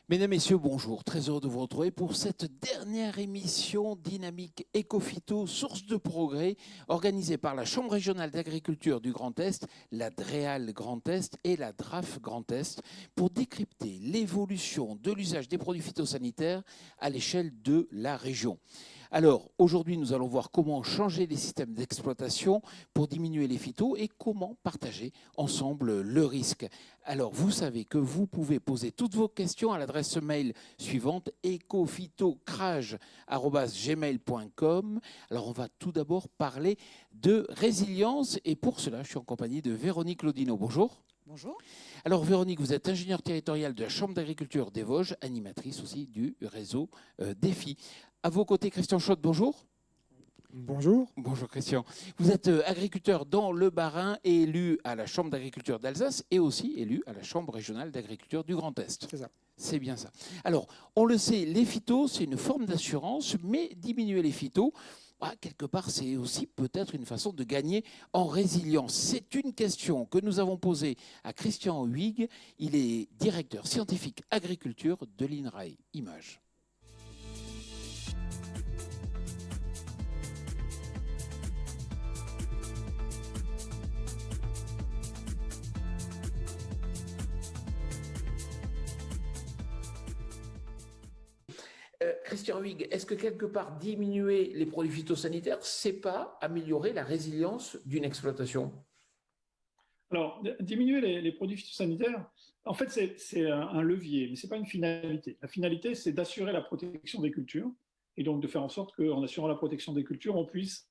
Mesdames, Messieurs, bonjour. Très heureux de vous retrouver pour cette dernière émission Dynamique Écophyto, source de progrès, organisée par la Chambre régionale d'agriculture du Grand Est, la DREAL Grand Est et la DRAF Grand Est, pour décrypter l'évolution de l'usage des produits phytosanitaires à l'échelle de la région. Alors, aujourd'hui, nous allons voir comment changer les systèmes d'exploitation pour diminuer les phytos et comment partager ensemble le risque. Alors, vous savez que vous pouvez poser toutes vos questions à l'adresse mail suivante ecophytocrage@gmail.com. Alors, on va tout d'abord parler de résilience et pour cela, je suis en compagnie de Véronique Lodino. Bonjour. Bonjour. Alors Véronique, vous êtes ingénieure territoriale de la Chambre d'agriculture des Vosges, animatrice aussi du réseau Défi. À vos côtés, Christian Schott, bonjour. Bonjour. Bonjour Christian. Vous êtes agriculteur dans le Bas-Rhin, élu à la Chambre d'agriculture d'Alsace et aussi élu à la Chambre régionale d'agriculture du Grand Est. C'est ça. C'est bien ça. Alors, on le sait, les phytos, c'est une forme d'assurance, mais diminuer les phytos, quelque part, c'est aussi peut-être une façon de gagner en résilience. C'est une question que nous avons posée à Christian Huyghe. Il est directeur scientifique agriculture de l'INRAE Images. Christian Huyghe, est-ce que quelque part diminuer les produits phytosanitaires, c'est pas améliorer la résilience d'une exploitation? Alors, diminuer les produits phytosanitaires, en fait, c'est un levier, mais ce n'est pas une finalité. La finalité, c'est d'assurer la protection des cultures et donc de faire en sorte qu'en assurant la protection des cultures, on puisse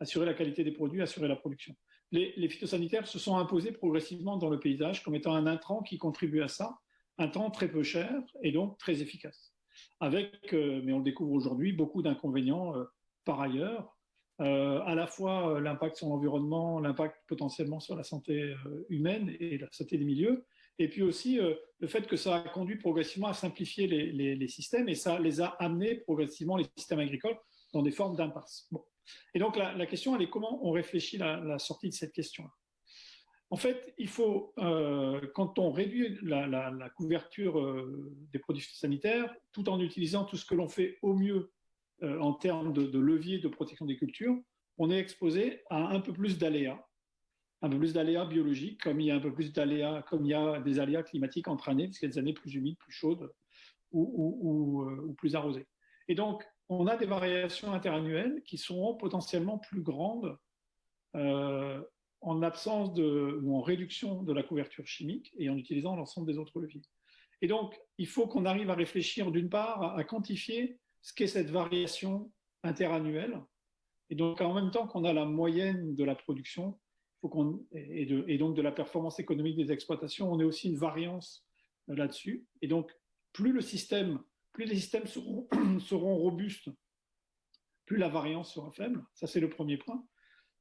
assurer la qualité des produits, assurer la production. Les phytosanitaires se sont imposés progressivement dans le paysage comme étant un intrant qui contribue à ça, un intrant très peu cher et donc très efficace. Avec, mais on le découvre aujourd'hui, beaucoup d'inconvénients par ailleurs. À la fois l'impact sur l'environnement, l'impact potentiellement sur la santé humaine et la santé des milieux, et puis aussi le fait que ça a conduit progressivement à simplifier les systèmes et ça les a amenés progressivement, les systèmes agricoles, dans des formes d'impasse. Bon. Et donc la question, elle est comment on réfléchit la sortie de cette question-là. En fait, il faut, quand on réduit la couverture des produits sanitaires, tout en utilisant tout ce que l'on fait au mieux en termes de levier de protection des cultures, on est exposé à un peu plus d'aléas biologiques, comme il y a un peu plus d'aléas, comme il y a des aléas climatiques entre années, parce qu'il y a des années plus humides, plus chaudes ou plus arrosées. Et donc, on a des variations interannuelles qui seront potentiellement plus grandes en absence ou en réduction de la couverture chimique et en utilisant l'ensemble des autres leviers. Et donc, il faut qu'on arrive à réfléchir d'une part à quantifier ce qu'est cette variation interannuelle. Et donc, en même temps qu'on a la moyenne de la production et donc de la performance économique des exploitations, on a aussi une variance là-dessus. Et donc, plus les systèmes seront robustes, plus la variance sera faible. Ça, c'est le premier point.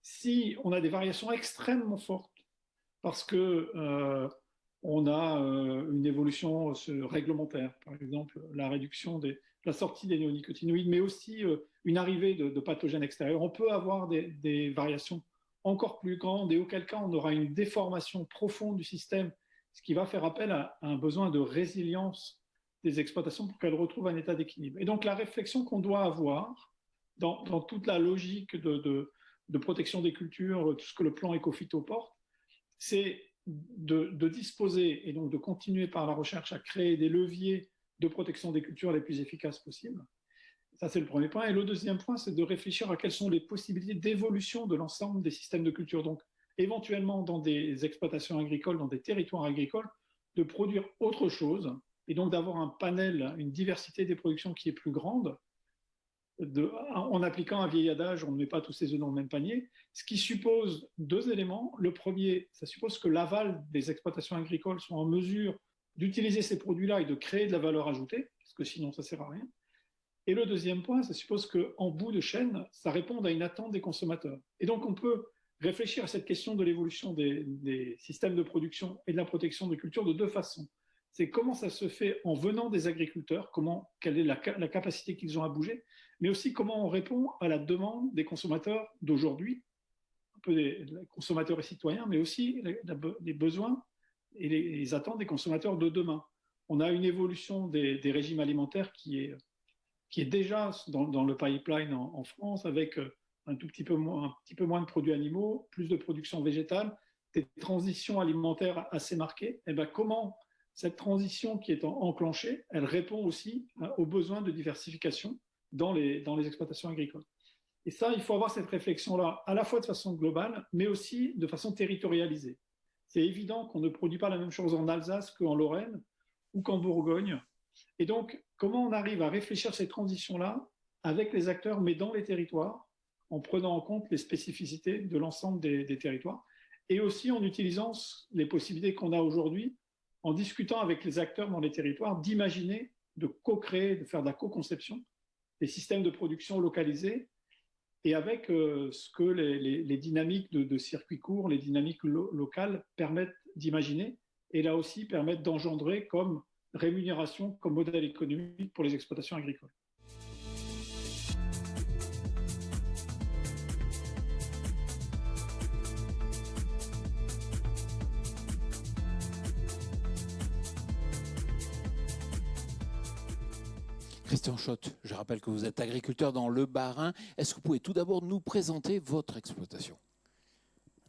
Si on a des variations extrêmement fortes, parce que on a une évolution réglementaire, par exemple la sortie des néonicotinoïdes, mais aussi une arrivée de pathogènes extérieurs, on peut avoir des variations encore plus grandes et auquel cas on aura une déformation profonde du système, ce qui va faire appel à un besoin de résilience des exploitations pour qu'elles retrouvent un état d'équilibre. Et donc la réflexion qu'on doit avoir dans toute la logique de protection des cultures, tout ce que le plan Ecophyto porte, c'est de disposer et donc de continuer par la recherche à créer des leviers de protection des cultures les plus efficaces possibles. Ça, c'est le premier point. Et le deuxième point, c'est de réfléchir à quelles sont les possibilités d'évolution de l'ensemble des systèmes de culture. Donc, éventuellement, dans des exploitations agricoles, dans des territoires agricoles, de produire autre chose et donc d'avoir un panel, une diversité des productions qui est plus grande. En appliquant un vieil adage, on ne met pas tous ses œufs dans le même panier, ce qui suppose deux éléments. Le premier, ça suppose que l'aval des exploitations agricoles soit en mesure d'utiliser ces produits-là et de créer de la valeur ajoutée, parce que sinon ça ne sert à rien. Et le deuxième point, ça suppose qu'en bout de chaîne, ça réponde à une attente des consommateurs. Et donc on peut réfléchir à cette question de l'évolution des systèmes de production et de la protection des cultures de deux façons. C'est comment ça se fait en venant des agriculteurs, quelle est la capacité qu'ils ont à bouger, mais aussi comment on répond à la demande des consommateurs d'aujourd'hui, un peu des consommateurs et citoyens, mais aussi les besoins et les attentes des consommateurs de demain. On a une évolution des régimes alimentaires qui est déjà dans le pipeline en France, avec un petit peu moins de produits animaux, plus de production végétale, des transitions alimentaires assez marquées. Et bien, comment cette transition qui est enclenchée, elle répond aussi aux besoins de diversification dans les exploitations agricoles. Et ça, il faut avoir cette réflexion-là, à la fois de façon globale, mais aussi de façon territorialisée. C'est évident qu'on ne produit pas la même chose en Alsace qu'en Lorraine ou qu'en Bourgogne. Et donc, comment on arrive à réfléchir ces transitions-là avec les acteurs, mais dans les territoires, en prenant en compte les spécificités de l'ensemble des territoires, et aussi en utilisant les possibilités qu'on a aujourd'hui, en discutant avec les acteurs dans les territoires, d'imaginer, de co-créer, de faire de la co-conception, des systèmes de production localisés, et avec ce que les dynamiques de circuits courts, les dynamiques locales permettent d'imaginer, et là aussi permettent d'engendrer comme rémunération, comme modèle économique pour les exploitations agricoles. Christian Schott, je rappelle que vous êtes agriculteur dans le Bas-Rhin. Est-ce que vous pouvez tout d'abord nous présenter votre exploitation ?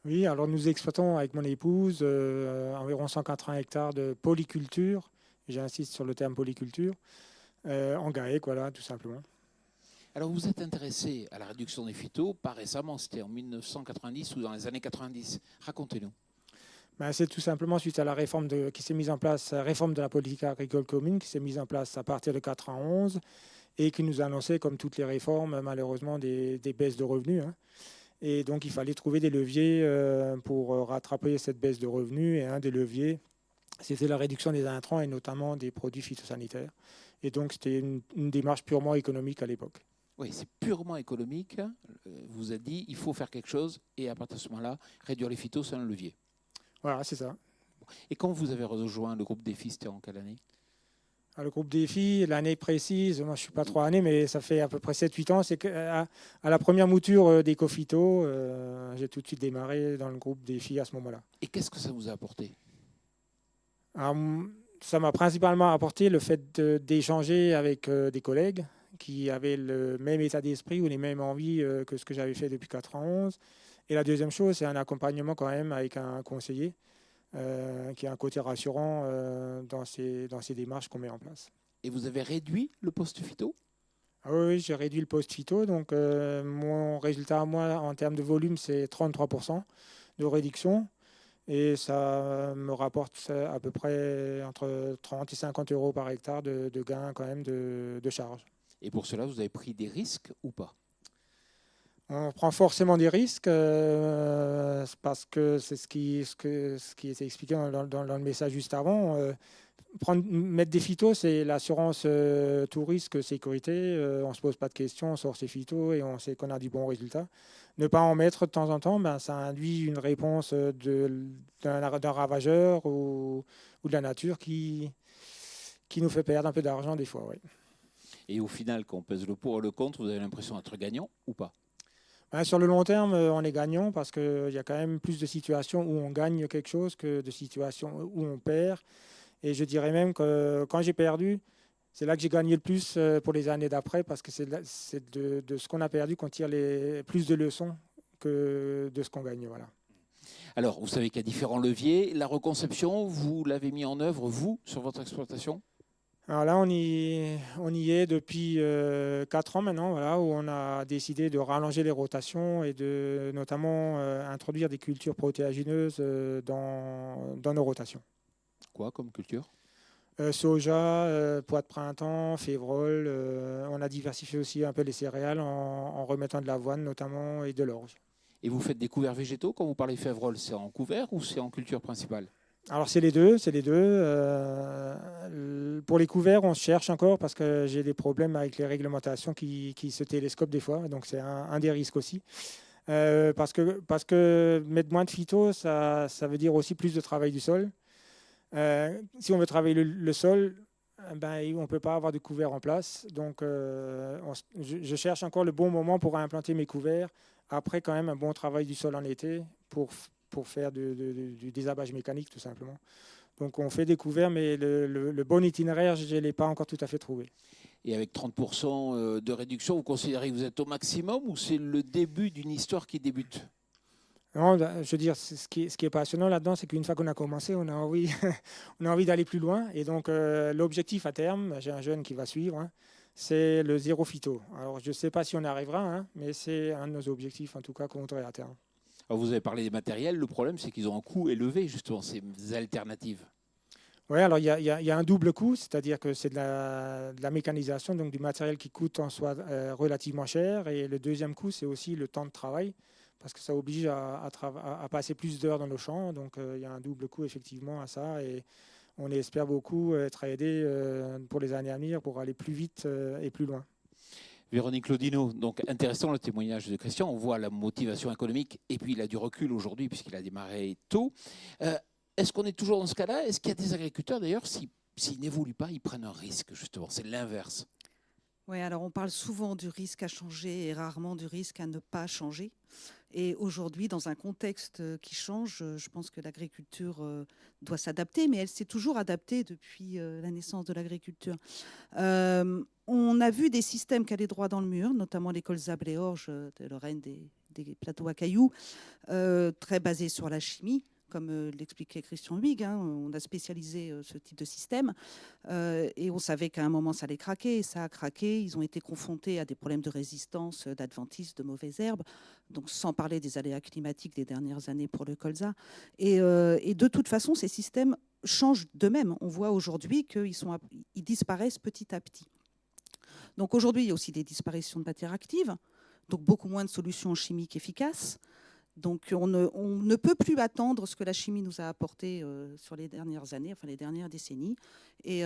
Oui, alors nous exploitons avec mon épouse environ 180 hectares de polyculture. J'insiste sur le terme polyculture, en GAEC, voilà, tout simplement. Alors vous êtes intéressé à la réduction des phytos, pas récemment, c'était en 1990 ou dans les années 90. Racontez-nous. C'est tout simplement suite à la réforme qui s'est mise en place, la réforme de la politique agricole commune qui s'est mise en place à partir de 91 et qui nous a annoncé, comme toutes les réformes, malheureusement des baisses de revenus. Et donc il fallait trouver des leviers pour rattraper cette baisse de revenus. Et un des leviers, c'était la réduction des intrants et notamment des produits phytosanitaires. Et donc c'était une démarche purement économique à l'époque. Oui, c'est purement économique. Vous avez dit il faut faire quelque chose et à partir de ce moment-là, réduire les phytos, c'est un levier. Voilà, c'est ça. Et quand vous avez rejoint le groupe Défi, c'était en quelle année ? Le groupe Défi, l'année précise, moi je ne suis pas trop année, mais ça fait à peu près 7-8 ans. C'est qu'à la première mouture d'Ecofito, j'ai tout de suite démarré dans le groupe Défi à ce moment-là. Et qu'est-ce que ça vous a apporté ? Alors, ça m'a principalement apporté le fait d'échanger avec des collègues qui avaient le même état d'esprit ou les mêmes envies que ce que j'avais fait depuis 91. Et la deuxième chose, c'est un accompagnement quand même avec un conseiller qui a un côté rassurant dans ces démarches qu'on met en place. Et vous avez réduit le poste phyto ? Oui, j'ai réduit le poste phyto. Donc, mon résultat à moi, en termes de volume, c'est 33% de réduction. Et ça me rapporte à peu près entre 30 et 50 euros par hectare de gain quand même de charge. Et pour cela, vous avez pris des risques ou pas ? On prend forcément des risques parce que c'est ce qui était expliqué dans le message juste avant. Mettre des phytos, c'est l'assurance tout risque sécurité. On ne se pose pas de questions, on sort ses phytos et on sait qu'on a du bon résultat. Ne pas en mettre de temps en temps, ça induit une réponse d'un ravageur ou de la nature qui nous fait perdre un peu d'argent des fois. Oui. Et au final, quand on pèse le pour et le contre, vous avez l'impression d'être gagnant ou pas ? Sur le long terme, on est gagnant parce qu'il y a quand même plus de situations où on gagne quelque chose que de situations où on perd. Et je dirais même que quand j'ai perdu, c'est là que j'ai gagné le plus pour les années d'après parce que c'est de ce qu'on a perdu qu'on tire plus de leçons que de ce qu'on gagne. Voilà. Alors, vous savez qu'il y a différents leviers. La reconception, vous l'avez mis en œuvre, vous, sur votre exploitation ? Alors là, on y est depuis 4 ans maintenant, voilà, où on a décidé de rallonger les rotations et de notamment introduire des cultures protéagineuses dans nos rotations. Quoi comme culture ? Soja, pois de printemps, févrole. On a diversifié aussi un peu les céréales en remettant de l'avoine notamment et de l'orge. Et vous faites des couverts végétaux quand vous parlez févrole, c'est en couvert ou c'est en culture principale ? Alors c'est les deux. Pour les couverts, on cherche encore parce que j'ai des problèmes avec les réglementations qui se télescopent des fois. Donc c'est un des risques aussi. Parce que mettre moins de phyto, ça veut dire aussi plus de travail du sol. Si on veut travailler le sol, on ne peut pas avoir de couvert en place. Donc je cherche encore le bon moment pour implanter mes couverts. Après quand même un bon travail du sol en été pour faire du désherbage mécanique tout simplement. Donc on fait des couverts, mais le bon itinéraire, je ne l'ai pas encore tout à fait trouvé. Et avec 30% de réduction, vous considérez que vous êtes au maximum ou c'est le début d'une histoire qui débute? Non, je veux dire, ce qui est passionnant là-dedans, c'est qu'une fois qu'on a commencé, on a envie, on a envie d'aller plus loin. Et donc, l'objectif à terme, j'ai un jeune qui va suivre, hein, c'est le zéro phyto. Alors, je ne sais pas si on arrivera, hein, mais c'est un de nos objectifs, en tout cas, qu'on voudrait à terme. Alors vous avez parlé des matériels. Le problème, c'est qu'ils ont un coût élevé, justement, ces alternatives. Oui, alors il y a un double coût, c'est-à-dire que c'est de la mécanisation, donc du matériel qui coûte en soi relativement cher. Et le deuxième coût, c'est aussi le temps de travail, parce que ça oblige à passer plus d'heures dans nos champs. Donc il y a un double coût effectivement à ça. Et on espère beaucoup être aidé pour les années à venir pour aller plus vite et plus loin. Véronique Lodino, donc intéressant le témoignage de Christian. On voit la motivation économique et puis il a du recul aujourd'hui puisqu'il a démarré tôt. Est-ce qu'on est toujours dans ce cas-là? Est-ce qu'il y a des agriculteurs d'ailleurs, s'ils n'évoluent pas, ils prennent un risque justement? C'est l'inverse. Oui, alors on parle souvent du risque à changer et rarement du risque à ne pas changer. Et aujourd'hui, dans un contexte qui change, je pense que l'agriculture doit s'adapter, mais elle s'est toujours adaptée depuis la naissance de l'agriculture. On a vu des systèmes qui allaient droit dans le mur, notamment les colzas Bléorge de Lorraine, des plateaux à cailloux, très basés sur la chimie. Comme l'expliquait Christian Huyghe, hein, on a spécialisé ce type de système et on savait qu'à un moment ça allait craquer, et ça a craqué. Ils ont été confrontés à des problèmes de résistance, d'adventice, de mauvaises herbes, donc sans parler des aléas climatiques des dernières années pour le colza. Et de toute façon, ces systèmes changent d'eux-mêmes. On voit aujourd'hui qu'ils disparaissent petit à petit. Donc aujourd'hui, il y a aussi des disparitions de matières actives, donc beaucoup moins de solutions chimiques efficaces. Donc on ne peut plus attendre ce que la chimie nous a apporté sur les dernières années, enfin les dernières décennies, et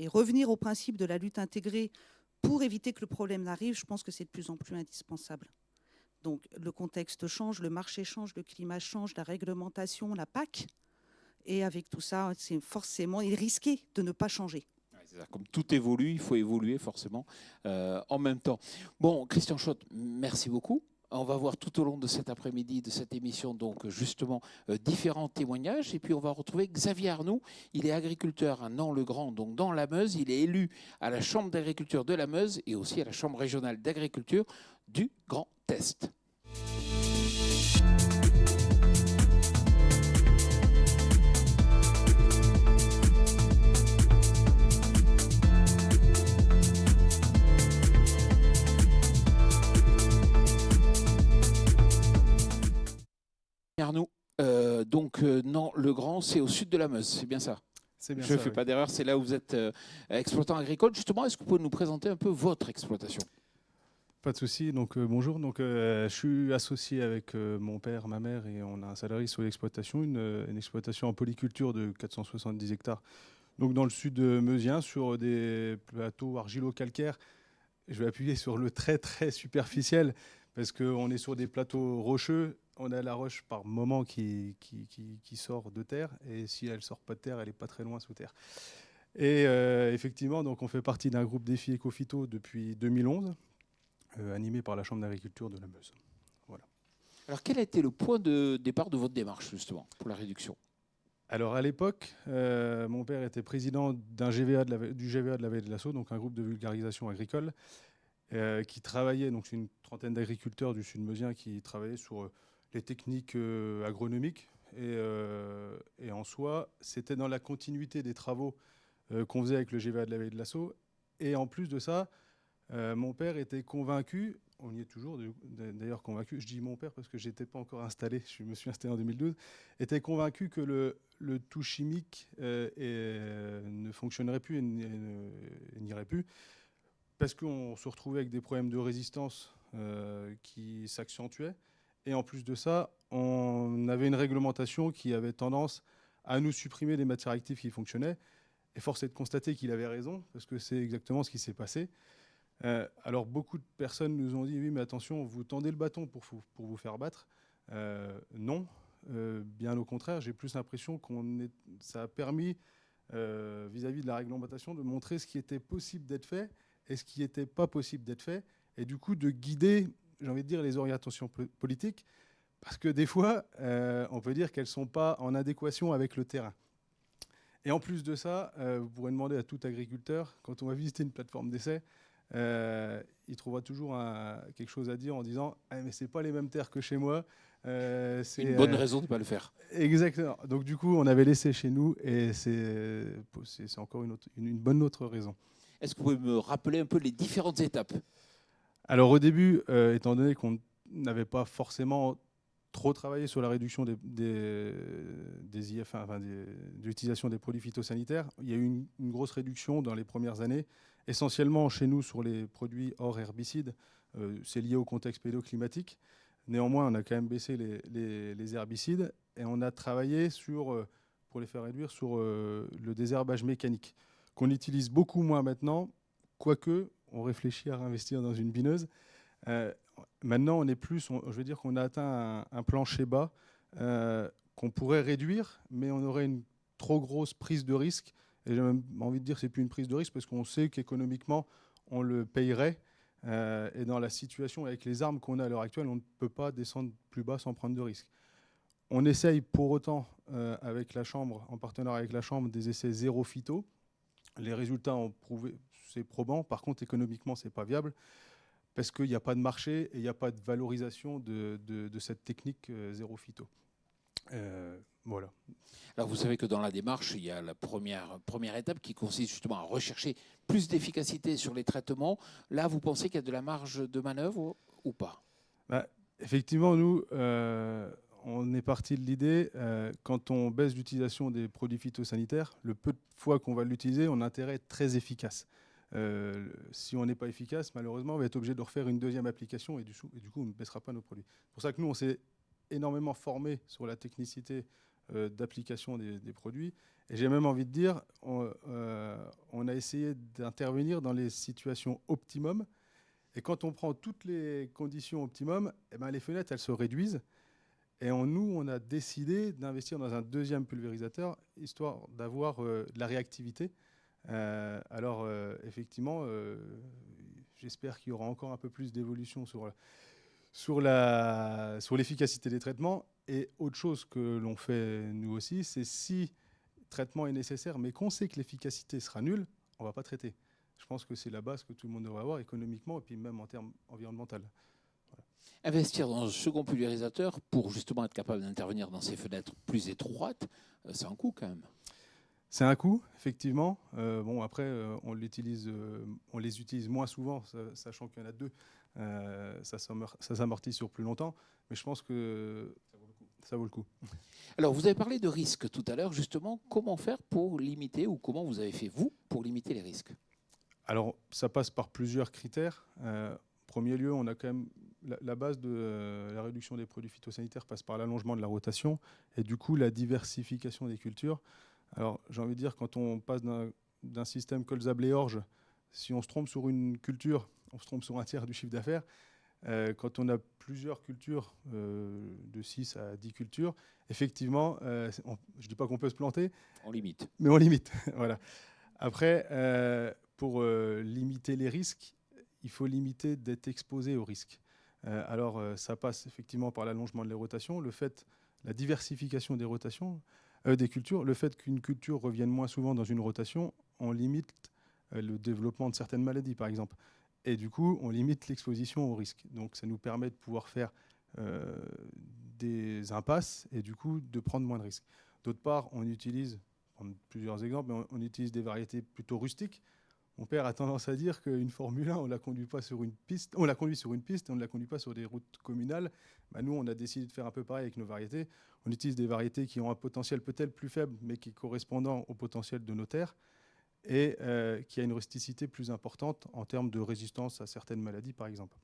revenir au principe de la lutte intégrée pour éviter que le problème n'arrive. Je pense que c'est de plus en plus indispensable. Donc le contexte change, le marché change, le climat change, la réglementation, la PAC, et avec tout ça, c'est forcément risqué de ne pas changer. C'est ça. Comme tout évolue, il faut évoluer forcément en même temps. Bon, Christian Schott, merci beaucoup. On va voir tout au long de cet après-midi, de cette émission, donc justement différents témoignages. Et puis on va retrouver Xavier Arnoux. Il est agriculteur à Nant-le-Grand, donc dans la Meuse. Il est élu à la Chambre d'agriculture de la Meuse et aussi à la Chambre régionale d'agriculture du Grand Est. Arnaud, Nant-le-Grand, c'est au sud de la Meuse, c'est bien ça? C'est bien Je ça, ne fais oui. pas d'erreur, c'est là où vous êtes exploitant agricole. Justement, est-ce que vous pouvez nous présenter un peu votre exploitation? Pas de souci. Donc bonjour. Donc je suis associé avec mon père, ma mère et on a un salarié sur l'exploitation, une exploitation en polyculture de 470 hectares. Donc dans le sud meusien, sur des plateaux argilo-calcaires. Je vais appuyer sur le très très superficiel parce qu'on est sur des plateaux rocheux. On a la roche par moment qui sort de terre et si elle sort pas de terre, elle est pas très loin sous terre. Et effectivement, donc on fait partie d'un groupe Défi Ecophyto depuis 2011. Animé par la Chambre d'agriculture de la Meuse. Voilà. Alors, quel a été le point de départ de votre démarche, justement, pour la réduction? Alors, à l'époque, mon père était président du GVA de la Vallée de l'Assaut, donc un groupe de vulgarisation agricole, qui travaillait, donc c'est une trentaine d'agriculteurs du sud meusien qui travaillaient sur les techniques agronomiques. Et en soi, c'était dans la continuité des travaux qu'on faisait avec le GVA de la Vallée de l'Assaut. Et en plus de ça, mon père était convaincu, on y est toujours d'ailleurs convaincu, je dis mon père parce que je n'étais pas encore installé, je me suis installé en 2012, était convaincu que le tout chimique ne fonctionnerait plus et n'irait plus, parce qu'on se retrouvait avec des problèmes de résistance qui s'accentuaient, et en plus de ça, on avait une réglementation qui avait tendance à nous supprimer des matières actives qui fonctionnaient, et force est de constater qu'il avait raison, parce que c'est exactement ce qui s'est passé. Alors beaucoup de personnes nous ont dit oui mais attention, vous tendez le bâton pour vous faire battre. Non, bien au contraire, j'ai plus l'impression ça a permis vis-à-vis de la réglementation de montrer ce qui était possible d'être fait et ce qui n'était pas possible d'être fait, et du coup de guider, j'ai envie de dire, les orientations politiques, parce que des fois on peut dire qu'elles ne sont pas en adéquation avec le terrain. Et en plus de ça, vous pourrez demander à tout agriculteur, quand on va visiter une plateforme d'essai, il trouvera toujours quelque chose à dire en disant ah, mais c'est pas les mêmes terres que chez moi. C'est une bonne raison de ne pas le faire. Exactement. Donc du coup, on avait laissé chez nous et c'est encore une bonne autre raison. Est-ce que vous pouvez me rappeler un peu les différentes étapes? Alors au début, étant donné qu'on n'avait pas forcément trop travaillé sur la réduction des IF, enfin, de l'utilisation des produits phytosanitaires, il y a eu une grosse réduction dans les premières années, essentiellement chez nous sur les produits hors herbicides. C'est lié au contexte pédoclimatique. Néanmoins, on a quand même baissé les herbicides et on a travaillé pour les faire réduire sur le désherbage mécanique, qu'on utilise beaucoup moins maintenant, quoique on réfléchit à réinvestir dans une bineuse. Maintenant, on est plus, je veux dire qu'on a atteint un plancher bas qu'on pourrait réduire, mais on aurait une trop grosse prise de risque. Et j'ai même envie de dire que ce n'est plus une prise de risque parce qu'on sait qu'économiquement, on le payerait. Et dans la situation avec les armes qu'on a à l'heure actuelle, on ne peut pas descendre plus bas sans prendre de risques. On essaye pour autant, avec la Chambre, en partenariat avec la Chambre, des essais zéro phyto. Les résultats ont prouvé, c'est probant. Par contre, économiquement, ce n'est pas viable parce qu'il n'y a pas de marché et il n'y a pas de valorisation de cette technique zéro phyto. Voilà. Alors vous savez que dans la démarche, il y a la première étape qui consiste justement à rechercher plus d'efficacité sur les traitements. Là, vous pensez qu'il y a de la marge de manœuvre ou pas? Effectivement, nous, on est parti de l'idée, quand on baisse l'utilisation des produits phytosanitaires, le peu de fois qu'on va l'utiliser, on a intérêt à être très efficace. Si on n'est pas efficace, malheureusement, on va être obligé de refaire une deuxième application et du coup, on ne baissera pas nos produits. C'est pour ça que nous, on s'est énormément formé sur la technicité d'application des produits. Et j'ai même envie de dire, on a essayé d'intervenir dans les situations optimum. Et quand on prend toutes les conditions optimum, eh ben, les fenêtres, elles se réduisent. Et nous, on a décidé d'investir dans un deuxième pulvérisateur, histoire d'avoir de la réactivité. Alors, effectivement, j'espère qu'il y aura encore un peu plus d'évolution sur l'efficacité des traitements. Et autre chose que l'on fait nous aussi, c'est si traitement est nécessaire, mais qu'on sait que l'efficacité sera nulle, on ne va pas traiter. Je pense que c'est la base que tout le monde devrait avoir économiquement et puis même en termes environnementaux. Voilà. Investir dans un second pulvérisateur pour justement être capable d'intervenir dans ces fenêtres plus étroites, c'est un coût quand même. C'est un coût, effectivement. Bon, après, on les utilise moins souvent, sachant qu'il y en a deux. Ça s'amortit sur plus longtemps, mais je pense que ça vaut le coup. Alors, vous avez parlé de risques tout à l'heure, justement. Comment faire pour limiter, ou comment vous avez fait, vous, pour limiter les risques? Alors, ça passe par plusieurs critères. En premier lieu, on a quand même la base de la réduction des produits phytosanitaires passe par l'allongement de la rotation et du coup la diversification des cultures. Alors, j'ai envie de dire, quand on passe d'un système colza-blé-orge, si on se trompe sur une culture, on se trompe sur un tiers du chiffre d'affaires. Quand on a plusieurs cultures, de 6 à 10 cultures, effectivement, je ne dis pas qu'on peut se planter. On limite. Mais on limite. Voilà. Après, pour limiter les risques, il faut limiter d'être exposé aux risques. Alors, ça passe effectivement par l'allongement de les rotations, la diversification des rotations, des cultures, le fait qu'une culture revienne moins souvent dans une rotation, on limite le développement de certaines maladies, par exemple. Et du coup, on limite l'exposition aux risques. Donc, ça nous permet de pouvoir faire des impasses et du coup, de prendre moins de risques. D'autre part, on utilise, plusieurs exemples, mais on utilise des variétés plutôt rustiques. Mon père a tendance à dire qu'une Formule 1, on la conduit pas sur une piste, on la conduit sur une piste et on ne la conduit pas sur des routes communales. Nous, on a décidé de faire un peu pareil avec nos variétés. On utilise des variétés qui ont un potentiel peut-être plus faible, mais qui est correspondant au potentiel de nos terres et qui a une rusticité plus importante en termes de résistance à certaines maladies, par exemple.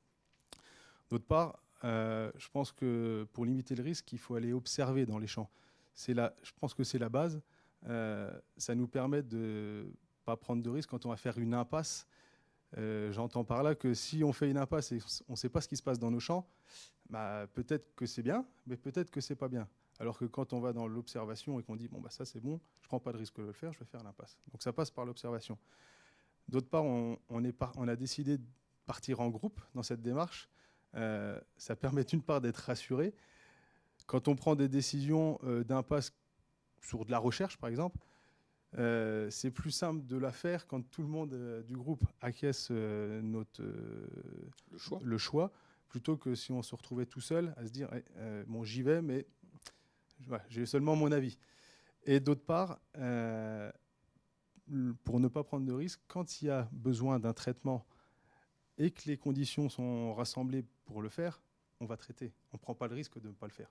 D'autre part, je pense que pour limiter le risque, il faut aller observer dans les champs. Je pense que c'est la base. Ça nous permet de ne pas prendre de risque quand on va faire une impasse. J'entends par là que si on fait une impasse et on ne sait pas ce qui se passe dans nos champs, peut-être que c'est bien, mais peut-être que c'est pas bien. Alors que quand on va dans l'observation et qu'on dit ça c'est bon, je ne prends pas de risque de le faire, je vais faire l'impasse. Donc ça passe par l'observation. D'autre part, on a décidé de partir en groupe dans cette démarche. Ça permet d'une part d'être rassuré. Quand on prend des décisions d'impasse sur de la recherche, par exemple, c'est plus simple de la faire quand tout le monde du groupe acquiesce le choix, plutôt que si on se retrouvait tout seul à se dire bon, j'y vais, mais j'ai seulement mon avis. Et d'autre part, pour ne pas prendre de risques, quand il y a besoin d'un traitement et que les conditions sont rassemblées pour le faire, on va traiter. On ne prend pas le risque de ne pas le faire.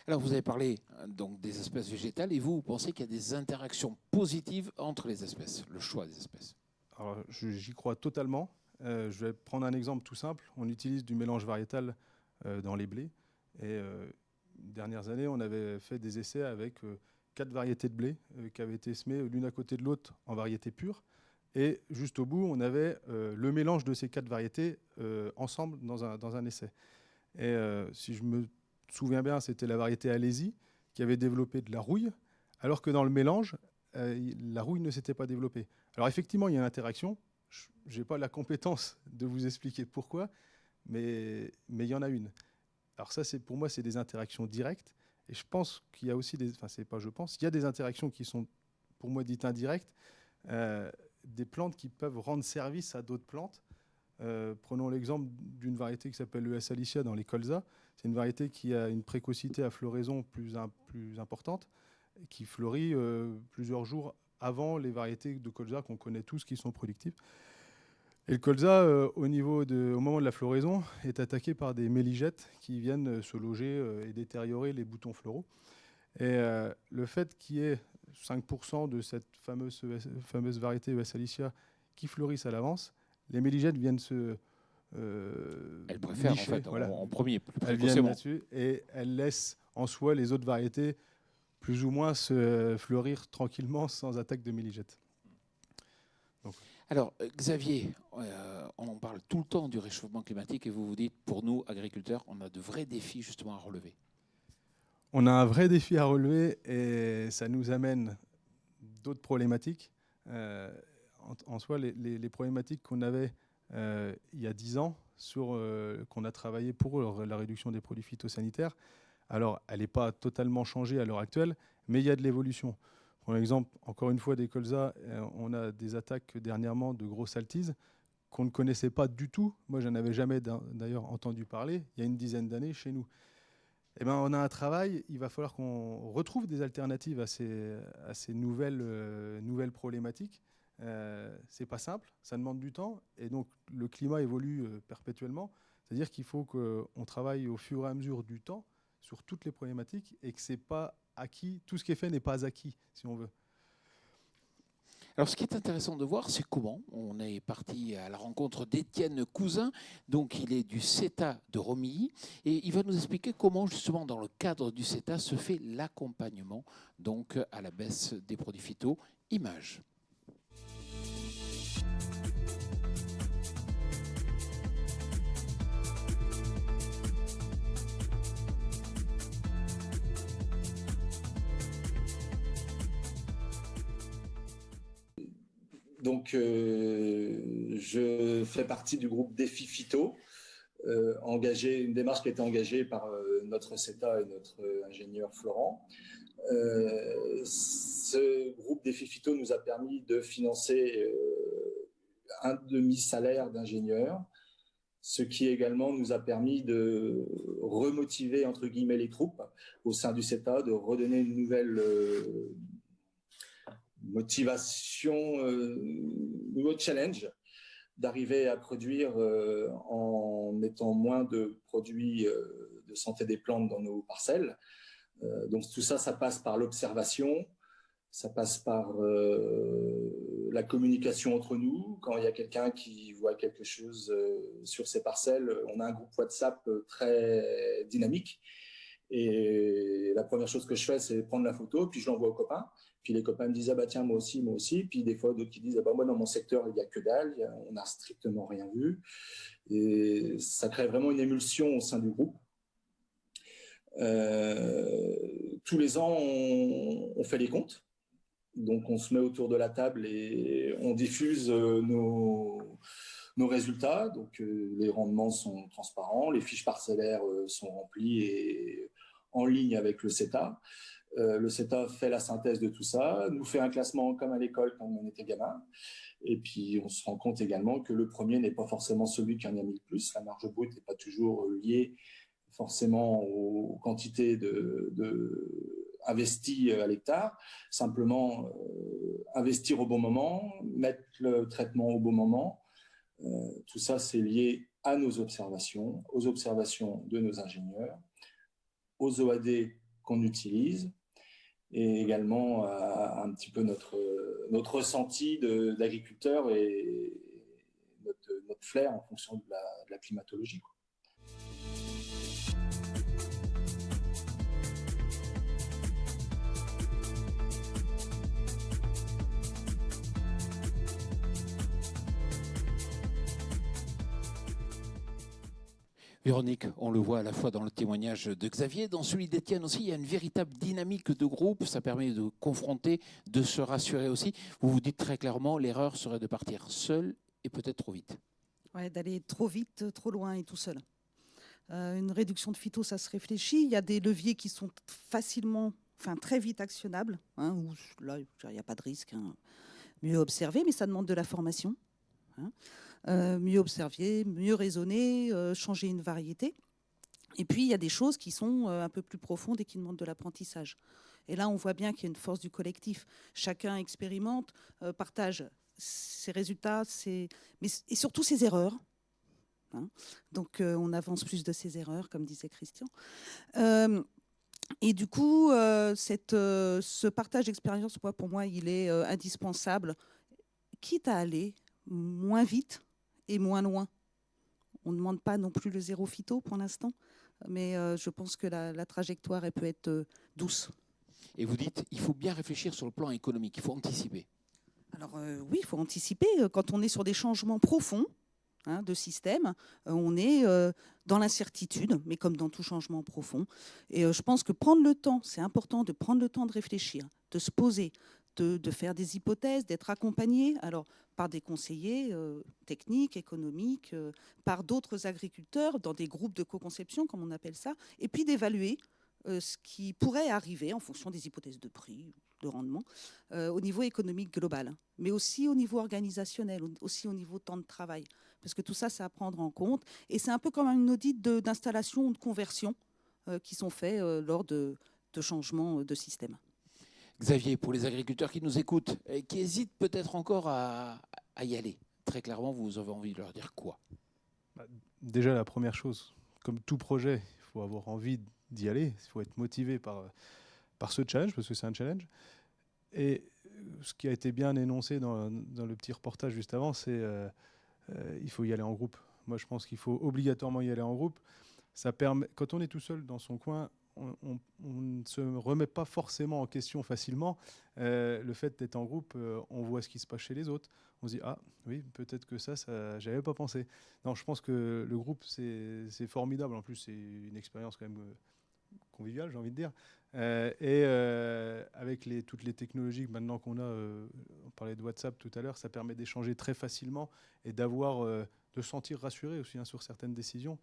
Alors, vous avez parlé donc des espèces végétales et vous pensez qu'il y a des interactions positives entre les espèces, le choix des espèces? Alors, j'y crois totalement. Je vais prendre un exemple tout simple. On utilise du mélange variétal dans les blés. Et dernières années, on avait fait des essais avec 4 variétés de blé qui avaient été semées l'une à côté de l'autre en variété pure. Et juste au bout, on avait le mélange de ces 4 variétés ensemble dans un essai. Et si je me souviens bien, c'était la variété Alésie qui avait développé de la rouille, alors que dans le mélange, la rouille ne s'était pas développée. Alors effectivement, il y a une interaction. Je n'ai pas la compétence de vous expliquer pourquoi, mais il y en a une. Alors ça, pour moi, c'est des interactions directes. Et je pense qu'il y a aussi il y a des interactions qui sont, pour moi, dites indirectes, des plantes qui peuvent rendre service à d'autres plantes. Prenons l'exemple d'une variété qui s'appelle le S. alicia dans les colzas. C'est une variété qui a une précocité à floraison plus importante, qui fleurit plusieurs jours avant les variétés de colza qu'on connaît tous qui sont productives. Et le colza, au moment de la floraison, est attaqué par des méligettes qui viennent se loger et détériorer les boutons floraux. Et le fait qu'il y ait 5% de cette fameuse variété ES alicia qui fleurissent à l'avance, les méligettes viennent se elles préfèrent nicher, en fait voilà. en premier. Elles viennent là-dessus et elles laissent en soi les autres variétés plus ou moins se fleurir tranquillement sans attaque de méligettes. Alors, Xavier, on en parle tout le temps du réchauffement climatique et vous vous dites, pour nous, agriculteurs, on a de vrais défis justement à relever. On a un vrai défi à relever et ça nous amène d'autres problématiques. En soi, les problématiques qu'on avait il y a 10 ans, qu'on a travaillé pour la réduction des produits phytosanitaires, alors elle n'est pas totalement changée à l'heure actuelle, mais il y a de l'évolution. Pour exemple, encore une fois, des colzas, on a des attaques dernièrement de grosses altises qu'on ne connaissait pas du tout. Moi, je n'en avais jamais d'ailleurs entendu parler il y a une dizaine d'années chez nous. Eh ben, on a un travail, il va falloir qu'on retrouve des alternatives à ces nouvelles problématiques. C'est pas simple, ça demande du temps, et donc le climat évolue perpétuellement. C'est-à-dire qu'il faut qu'on travaille au fur et à mesure du temps sur toutes les problématiques et que c'est pas acquis, tout ce qui est fait n'est pas acquis, si on veut. Alors, ce qui est intéressant de voir, c'est comment on est parti à la rencontre d'Étienne Cousin. Donc, il est du CETA de Romilly et il va nous expliquer comment, justement, dans le cadre du CETA, se fait l'accompagnement donc à la baisse des produits phyto. Images. Donc, je fais partie du groupe Défi Phyto, une démarche qui a été engagée par notre CETA et notre ingénieur Florent. Ce groupe Défi Phyto nous a permis de financer un demi-salaire d'ingénieur, ce qui également nous a permis de remotiver, entre guillemets, les troupes au sein du CETA, de redonner une nouvelle motivation, nouveau challenge, d'arriver à produire en mettant moins de produits de santé des plantes dans nos parcelles. Donc tout ça, ça passe par l'observation, ça passe par la communication entre nous. Quand il y a quelqu'un qui voit quelque chose sur ses parcelles, on a un groupe WhatsApp très dynamique. Et la première chose que je fais, c'est prendre la photo, puis je l'envoie aux copains. Puis les copains me disent « Ah bah tiens, moi aussi. » Puis des fois, d'autres qui disent « Ah bah moi, dans mon secteur, il n'y a que dalle, on n'a strictement rien vu. » Et ça crée vraiment une émulsion au sein du groupe. Tous les ans, on fait les comptes. Donc, on se met autour de la table et on diffuse nos résultats. Donc, les rendements sont transparents, les fiches parcellaires sont remplies et en ligne avec le CETA. Le CETA fait la synthèse de tout ça, nous fait un classement comme à l'école quand on était gamin. Et puis, on se rend compte également que le premier n'est pas forcément celui qui en a mis le plus. La marge brute n'est pas toujours liée forcément aux quantités investies à l'hectare. Simplement, investir au bon moment, mettre le traitement au bon moment. Tout ça, c'est lié à nos observations, aux observations de nos ingénieurs, aux OAD qu'on utilise, et également à un petit peu notre ressenti d'agriculteur et notre flair en fonction de la climatologie, quoi. Véronique, on le voit à la fois dans le témoignage de Xavier, dans celui d'Étienne aussi, il y a une véritable dynamique de groupe, ça permet de confronter, de se rassurer aussi. Vous vous dites très clairement, l'erreur serait de partir seul et peut-être trop vite. Ouais, d'aller trop vite, trop loin et tout seul. Une réduction de phyto, ça se réfléchit. Il y a des leviers qui sont très vite actionnables, où là, il n'y a pas de risque. Mieux observer, mais ça demande de la formation. Mieux observer, mieux raisonner, changer une variété. Et puis, il y a des choses qui sont un peu plus profondes et qui demandent de l'apprentissage. Et là, on voit bien qu'il y a une force du collectif. Chacun expérimente, partage ses résultats, et surtout ses erreurs. Donc, on avance plus de ses erreurs, comme disait Christian. Et du coup, ce partage d'expérience, pour moi, il est indispensable, quitte à aller moins vite et moins loin. On ne demande pas non plus le zéro phyto pour l'instant, mais je pense que la trajectoire, elle peut être douce. Et vous dites, il faut bien réfléchir sur le plan économique, il faut anticiper. Alors oui, il faut anticiper. Quand on est sur des changements profonds de système, on est dans l'incertitude, mais comme dans tout changement profond. Et je pense que prendre le temps, c'est important de prendre le temps de réfléchir, de se poser, de faire des hypothèses, d'être accompagné par des conseillers techniques, économiques, par d'autres agriculteurs dans des groupes de co-conception, comme on appelle ça, et puis d'évaluer ce qui pourrait arriver en fonction des hypothèses de prix, de rendement, au niveau économique global, mais aussi au niveau organisationnel, aussi au niveau temps de travail, parce que tout ça, c'est à prendre en compte. Et c'est un peu comme une audit d'installation ou de conversion qui sont faits lors de changements de système. Xavier, pour les agriculteurs qui nous écoutent et qui hésitent peut-être encore à y aller, très clairement, vous avez envie de leur dire quoi? Déjà, la première chose, comme tout projet, il faut avoir envie d'y aller, il faut être motivé par ce challenge, parce que c'est un challenge. Et ce qui a été bien énoncé dans le petit reportage juste avant, c'est il faut y aller en groupe. Moi, je pense qu'il faut obligatoirement y aller en groupe. Ça permet, quand on est tout seul dans son coin, on ne se remet pas forcément en question facilement. Le fait d'être en groupe, on voit ce qui se passe chez les autres. On se dit, ah oui, peut-être que ça j'avais pas pensé. Non, je pense que le groupe, c'est formidable. En plus, c'est une expérience quand même conviviale, j'ai envie de dire. Avec toutes les technologies maintenant qu'on a, on parlait de WhatsApp tout à l'heure, ça permet d'échanger très facilement et de se sentir rassuré aussi sur certaines décisions.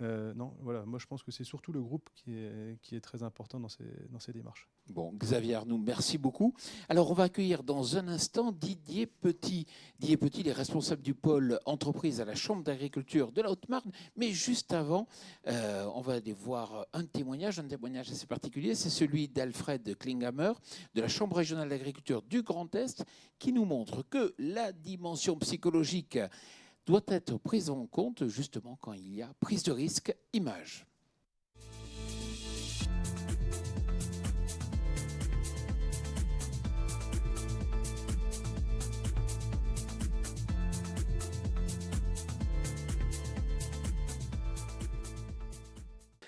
Non, voilà, moi je pense que c'est surtout le groupe qui est très important dans ces démarches. Bon, Xavier Arnoux, merci beaucoup. Alors, on va accueillir dans un instant Didier Petit. Didier Petit, les responsables du pôle entreprise à la Chambre d'agriculture de la Haute-Marne. Mais juste avant, on va aller voir un témoignage assez particulier. C'est celui d'Alfred Klinghammer de la Chambre régionale d'agriculture du Grand Est qui nous montre que la dimension psychologique doit être prise en compte justement quand il y a prise de risque image.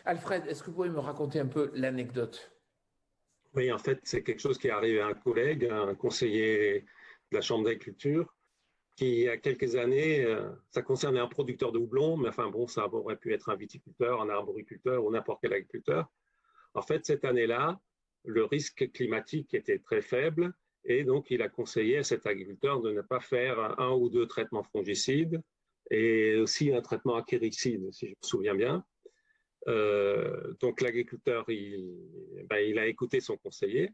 Alfred, est-ce que vous pouvez me raconter un peu l'anecdote? Oui, en fait, c'est quelque chose qui est arrivé à un collègue, un conseiller de la Chambre d'agriculture, qui, il y a quelques années, ça concernait un producteur de houblon, mais enfin bon, ça aurait pu être un viticulteur, un arboriculteur ou n'importe quel agriculteur. En fait, cette année-là, le risque climatique était très faible et donc il a conseillé à cet agriculteur de ne pas faire 1 ou 2 traitements fongicides et aussi un traitement acéricide, si je me souviens bien. Donc l'agriculteur, il a écouté son conseiller.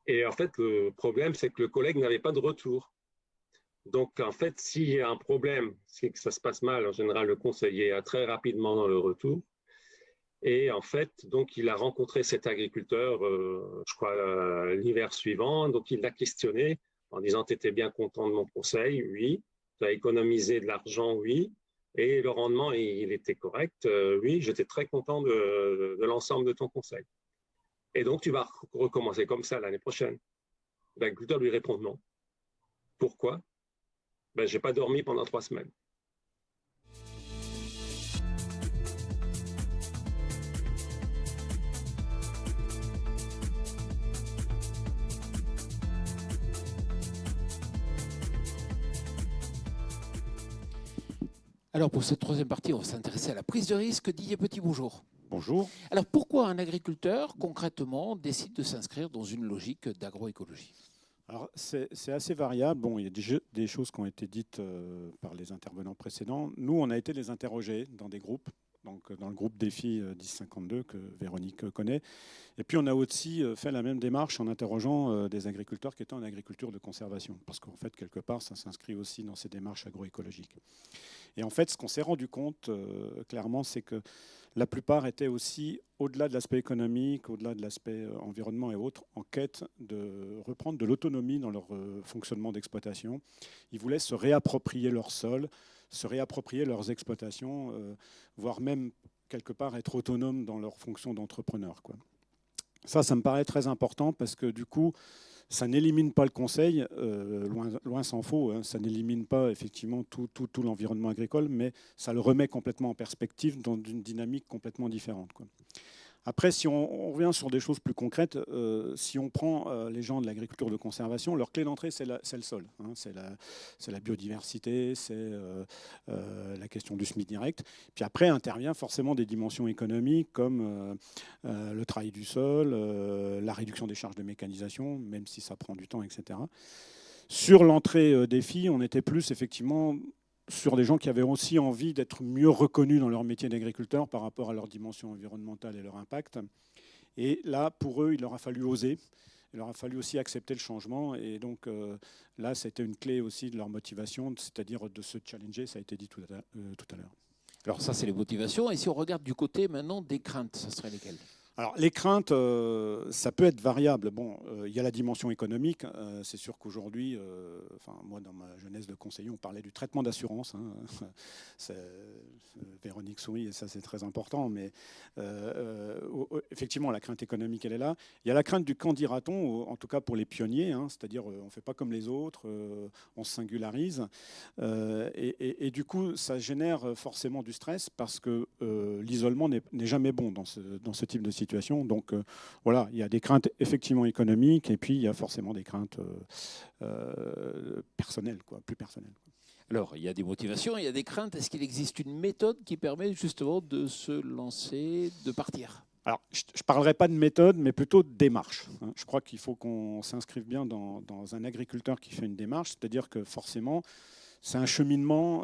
Et en fait, le problème, c'est que le collègue n'avait pas de retour. Donc, en fait, s'il y a un problème, c'est que ça se passe mal, en général, le conseiller a très rapidement dans le retour. Et en fait, donc, il a rencontré cet agriculteur, je crois, l'hiver suivant. Donc, il l'a questionné en disant, tu étais bien content de mon conseil? Oui. Tu as économisé de l'argent? Oui. Et le rendement, il était correct? Oui, j'étais très content de l'ensemble de ton conseil. Et donc, tu vas recommencer comme ça l'année prochaine. L'agriculteur lui répond non. Pourquoi? Je n'ai pas dormi pendant 3 semaines. Alors pour cette troisième partie, on va s'intéresser à la prise de risque. Didier Petit, bonjour. Bonjour. Alors pourquoi un agriculteur, concrètement, décide de s'inscrire dans une logique d'agroécologie? Alors c'est assez variable. Bon, il y a des choses qui ont été dites par les intervenants précédents. Nous, on a été les interroger dans des groupes, donc dans le groupe Défi 1052 que Véronique connaît. Et puis on a aussi fait la même démarche en interrogeant des agriculteurs qui étaient en agriculture de conservation, parce qu'en fait, quelque part, ça s'inscrit aussi dans ces démarches agroécologiques. Et en fait, ce qu'on s'est rendu compte clairement, c'est que la plupart étaient aussi, au-delà de l'aspect économique, au-delà de l'aspect environnement et autres, en quête de reprendre de l'autonomie dans leur fonctionnement d'exploitation. Ils voulaient se réapproprier leur sol, se réapproprier leurs exploitations, voire même, quelque part, être autonomes dans leur fonction d'entrepreneur, quoi. Ça me paraît très important parce que, du coup, ça n'élimine pas le conseil, loin s'en faut, hein, ça n'élimine pas effectivement tout l'environnement agricole, mais ça le remet complètement en perspective dans une dynamique complètement différente, quoi. Après, si on revient sur des choses plus concrètes, si on prend les gens de l'agriculture de conservation, leur clé d'entrée, c'est le sol, hein, c'est la biodiversité, c'est la question du SMIC direct. Puis après, intervient forcément des dimensions économiques comme le travail du sol, la réduction des charges de mécanisation, même si ça prend du temps, etc. Sur l'entrée défi, on était plus effectivement sur des gens qui avaient aussi envie d'être mieux reconnus dans leur métier d'agriculteur par rapport à leur dimension environnementale et leur impact. Et là, pour eux, il leur a fallu oser. Il leur a fallu aussi accepter le changement. Et donc là, c'était une clé aussi de leur motivation, c'est-à-dire de se challenger, ça a été dit tout à l'heure. Alors ça, c'est les motivations. Et si on regarde du côté maintenant des craintes, ça serait lesquelles? Alors, les craintes, ça peut être variable. Bon, il y a la dimension économique. C'est sûr qu'aujourd'hui, moi, dans ma jeunesse de conseiller, on parlait du traitement d'assurance, hein. Véronique sourit, et ça, c'est très important. Mais effectivement, la crainte économique, elle est là. Il y a la crainte du qu'en dira-t-on, en tout cas pour les pionniers, hein, c'est-à-dire on ne fait pas comme les autres, on se singularise. Et du coup, ça génère forcément du stress parce que l'isolement n'est jamais bon dans ce type de situation. Donc voilà, il y a des craintes effectivement économiques et puis il y a forcément des craintes personnelles, plus personnelles. Alors, il y a des motivations, il y a des craintes. Est-ce qu'il existe une méthode qui permet justement de se lancer, de partir? Alors, je ne parlerai pas de méthode, mais plutôt de démarche. Je crois qu'il faut qu'on s'inscrive bien dans un agriculteur qui fait une démarche, c'est-à-dire que forcément, c'est un cheminement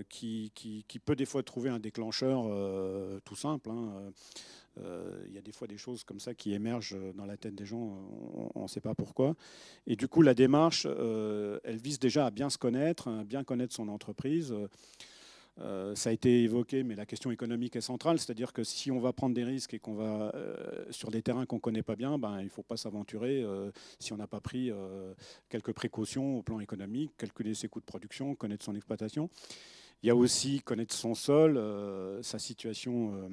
qui peut des fois trouver un déclencheur tout simple, hein. Il y a des fois des choses comme ça qui émergent dans la tête des gens, on ne sait pas pourquoi. Et du coup, la démarche, elle vise déjà à bien se connaître, à bien connaître son entreprise. Ça a été évoqué, mais la question économique est centrale, c'est-à-dire que si on va prendre des risques et qu'on va sur des terrains qu'on ne connaît pas bien, il ne faut pas s'aventurer si on n'a pas pris quelques précautions au plan économique, calculer ses coûts de production, connaître son exploitation. Il y a aussi connaître son sol, sa situation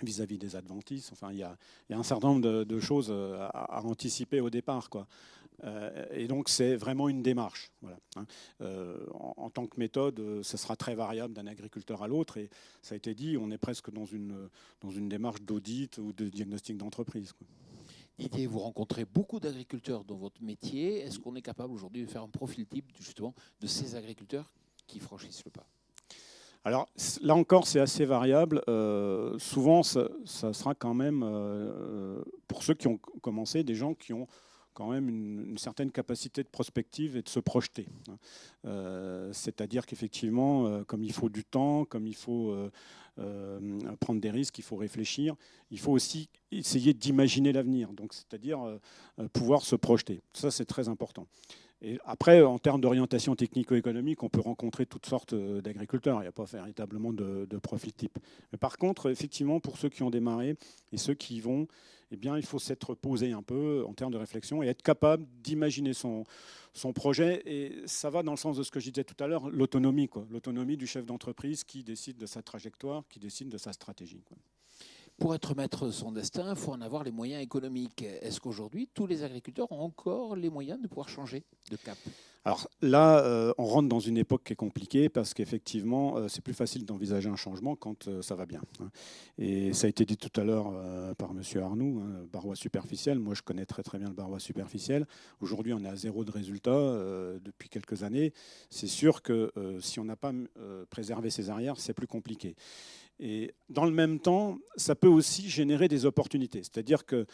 vis-à-vis des adventices. Enfin, il y a un certain nombre de choses à anticiper au départ, quoi. Et donc, c'est vraiment une démarche. Voilà, hein. En tant que méthode, ce sera très variable d'un agriculteur à l'autre. Et ça a été dit, on est presque dans une démarche d'audit ou de diagnostic d'entreprise, quoi. Didier, vous rencontrez beaucoup d'agriculteurs dans votre métier. Est-ce qu'on est capable aujourd'hui de faire un profil type justement de ces agriculteurs qui franchissent le pas? Alors là encore, c'est assez variable. Souvent, ça sera quand même, pour ceux qui ont commencé, des gens qui ont quand même une certaine capacité de prospective et de se projeter. C'est-à-dire qu'effectivement, comme il faut du temps, comme il faut prendre des risques, il faut réfléchir, il faut aussi essayer d'imaginer l'avenir, donc c'est-à-dire pouvoir se projeter. Ça, c'est très important. Et après, en termes d'orientation technico-économique, on peut rencontrer toutes sortes d'agriculteurs. Il n'y a pas véritablement de profil type. Mais par contre, effectivement, pour ceux qui ont démarré et ceux qui y vont, eh bien, il faut s'être posé un peu en termes de réflexion et être capable d'imaginer son projet. Et ça va dans le sens de ce que je disais tout à l'heure, l'autonomie, quoi. L'autonomie du chef d'entreprise qui décide de sa trajectoire, qui décide de sa stratégie, quoi. Pour être maître de son destin, il faut en avoir les moyens économiques. Est-ce qu'aujourd'hui, tous les agriculteurs ont encore les moyens de pouvoir changer de cap ? Alors là, on rentre dans une époque qui est compliquée parce qu'effectivement, c'est plus facile d'envisager un changement quand ça va bien. Et ça a été dit tout à l'heure par M. Arnoux, barrois superficiel. Moi, je connais très très bien le barrois superficiel. Aujourd'hui, on est à 0 de résultats depuis quelques années. C'est sûr que si on n'a pas préservé ses arrières, c'est plus compliqué. Et dans le même temps, ça peut aussi générer des opportunités. C'est-à-dire que